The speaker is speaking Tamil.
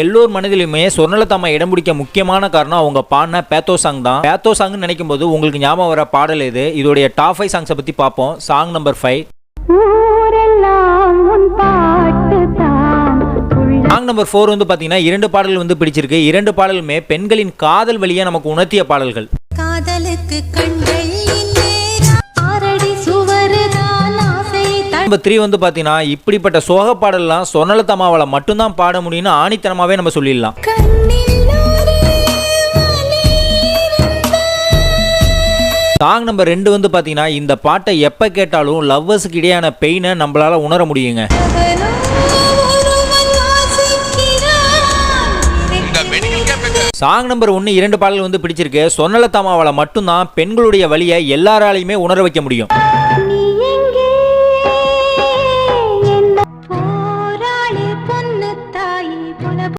எல்லோர் மனதிலுமே சொர்ணலதாம்மா இடம் பிடிக்க முக்கியமான காரணம் அவங்க பாடின பேத்தோ சாங் தான். பேத்தோ சாங்னு நினைக்கும் போது உங்களுக்கு ஞாபகம் வர பாடல் இது. இதோடைய டாப் 5 சாங்ஸை பற்றி பார்ப்போம். Song number 5. சாங் நம்பர் 4 வந்து பார்த்தீங்கன்னா 2 பாடல்கள் வந்து பிடிச்சிருக்கு. 2 பாடலுமே பெண்களின் காதல் வழியை நமக்கு உணர்த்திய பாடல்கள். நம்பர் 3 வந்து பார்த்தீங்கன்னா இப்படிப்பட்ட சோக பாடல்லாம் சொர்ணலதாம்மாவால் மட்டும்தான் பாட முடியும்னு ஆணித்தனமாகவே நம்ம சொல்லிடலாம். சாங் நம்பர் 2 வந்து பார்த்தீங்கன்னா இந்த பாட்டை எப்போ கேட்டாலும் லவ்வர்ஸுக்கு இடையான பெயினை நம்மளால உணர முடியுங்க. சாங் நம்பர் 1 2 பாடல்கள் வந்து பிடிச்சிருக்கு. சொர்ணலதாம்மாவால் மட்டும்தான் பெண்களுடைய வலியை எல்லாராலையுமே உணர வைக்க முடியும்.